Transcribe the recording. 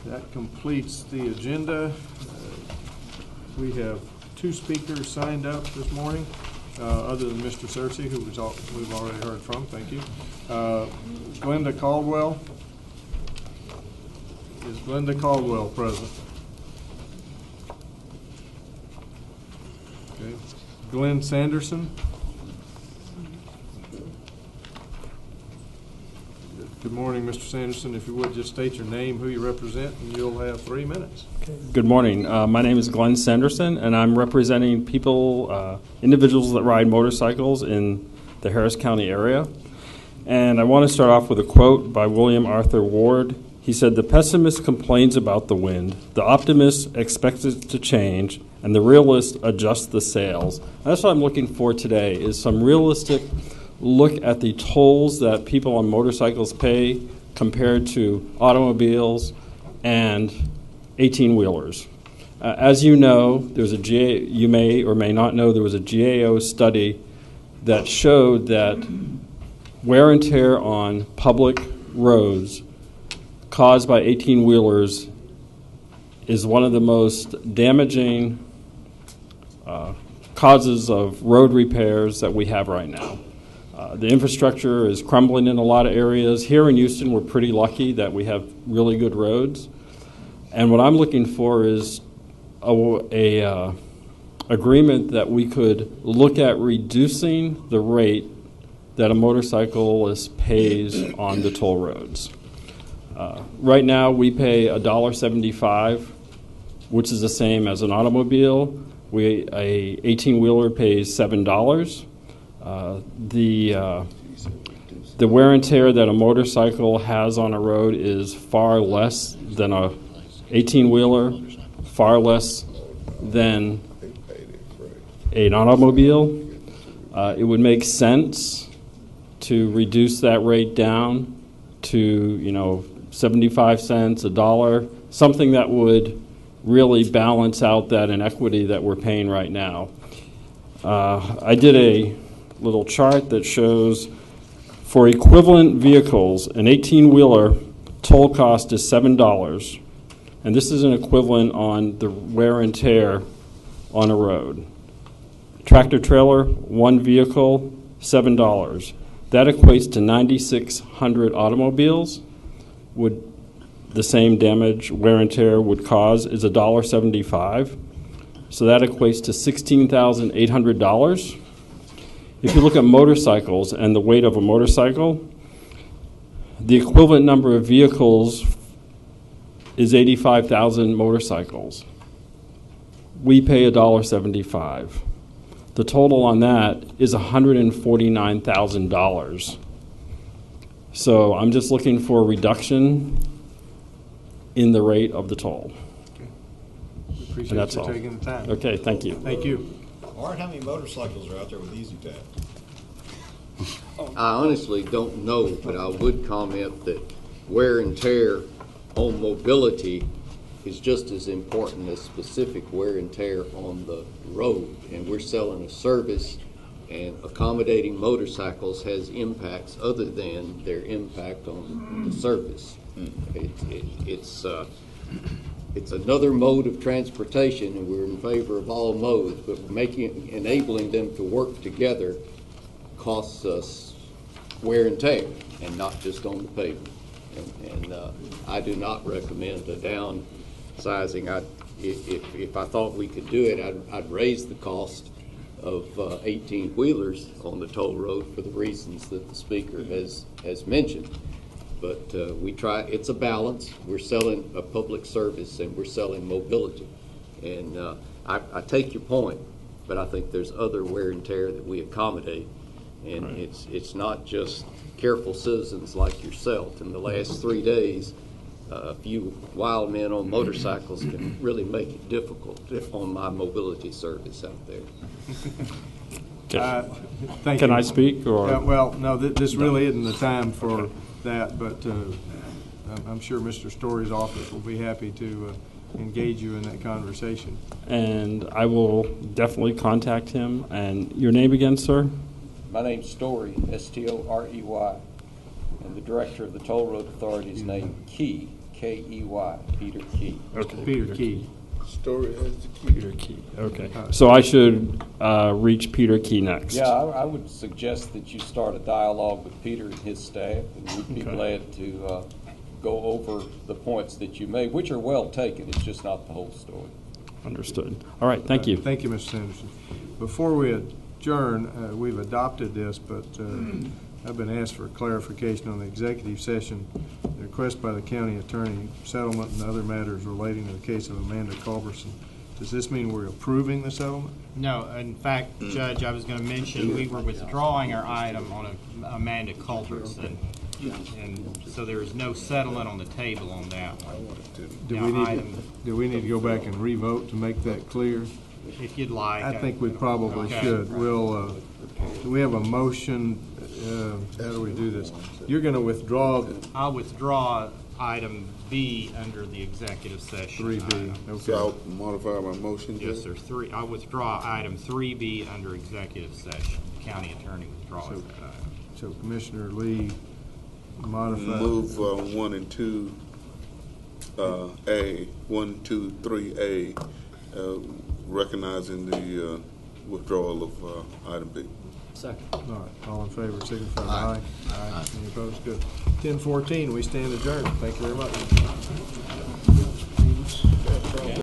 That completes the agenda. We have 2 speakers signed up this morning, other than Mr. Searcy, who we've already heard from. Thank you. Glenda Caldwell. Is Glenda Caldwell present? Okay. Glen Sanderson. Good morning, Mr. Sanderson. If you would just state your name, who you represent, and you'll have 3 minutes. Okay. Good morning. My name is Glen Sanderson, and I'm representing people, individuals that ride motorcycles in the Harris County area. And I want to start off with a quote by William Arthur Ward. He said, "The pessimist complains about the wind, the optimist expects it to change, and the realist adjusts the sails." And that's what I'm looking for today, is some realistic look at the tolls that people on motorcycles pay compared to automobiles and 18-wheelers. As you know, you may or may not know, there was a GAO study that showed that wear and tear on public roads caused by 18-wheelers is one of the most damaging causes of road repairs that we have right now. The infrastructure is crumbling in a lot of areas. Here in Houston, we're pretty lucky that we have really good roads. And what I'm looking for is a agreement that we could look at reducing the rate that a motorcyclist pays on the toll roads. Right now, we pay $1.75, which is the same as an automobile. A 18-wheeler pays $7. The wear and tear that a motorcycle has on a road is far less than a 18-wheeler, far less than an automobile. It would make sense to reduce that rate down to 75 cents, $1, something that would really balance out that inequity that we're paying right now. I did a little chart that shows for equivalent vehicles, an 18-wheeler toll cost is $7, and this is an equivalent on the wear and tear on a road. Tractor trailer, 1 vehicle, $7. That equates to 9,600 automobiles. Would the same damage, wear and tear would cause is $1.75. So that equates to $16,800. If you look at motorcycles and the weight of a motorcycle, the equivalent number of vehicles is 85,000 motorcycles. We pay $1.75. The total on that is $149,000. So I'm just looking for a reduction in the rate of the toll. Okay. We appreciate you taking the time. Okay, thank you. Thank you. Art, how many motorcycles are out there with Easy Tap? I honestly don't know, but I would comment that wear and tear on mobility is just as important as specific wear and tear on the road. And we're selling a service, and accommodating motorcycles has impacts other than their impact on the service. It's another mode of transportation, and we're in favor of all modes, but enabling them to work together costs us wear and tear, and not just on the pavement. And I do not recommend a downsizing. If I thought we could do it, I'd raise the cost of 18-wheelers on the toll road for the reasons that the speaker has mentioned. But we try, it's a balance. We're selling a public service and we're selling mobility. And I take your point, but I think there's other wear and tear that we accommodate. And right. It's not just careful citizens like yourself. In the last 3 days, a few wild men on motorcycles can really make it difficult on my mobility service out there. Thank Can you. I speak? Or? Well, no, this really isn't the time for that, but I'm sure Mr. Storey's office will be happy to engage you in that conversation. And I will definitely contact him. And your name again, sir? My name's Storey, S-T-O-R-E-Y, and the director of the Toll Road Authority is named Key, Key, Peter Key. Okay, Peter Key. Storey has the key. Peter Key. Okay. So I should reach Peter Key next. Yeah, I would suggest that you start a dialogue with Peter and his staff, and we'd be Okay. glad to go over the points that you made, which are well taken. It's just not the whole story. Understood. All right. Thank you. Thank you, Mr. Sanderson. Before we adjourn, we've adopted this, but I've been asked for clarification on the executive session. The request by the county attorney, settlement and other matters relating to the case of Amanda Culberson. Does this mean we're approving the settlement? No, in fact, Judge, I was going to mention, we were withdrawing our item on Amanda Culberson, and so there is no settlement on the table on that one. Do we need to go back and re-vote to make that clear? If you'd like. I think we probably Okay. should. We'll, do we have a motion? How do we do this? You're going to withdraw I'll withdraw item B under the executive session. 3B. item. So Okay. I'll modify my motion. Yes, sir. I'll withdraw item 3B under executive session. County attorney withdraws So- that item. So Commissioner Lee modified. Move 1 and 2, A, 1, 2, 3A, recognizing the withdrawal of item B. All right, all in favor, signify by aye. Aye. Any opposed? Good. 10:14, we stand adjourned. Thank you very much.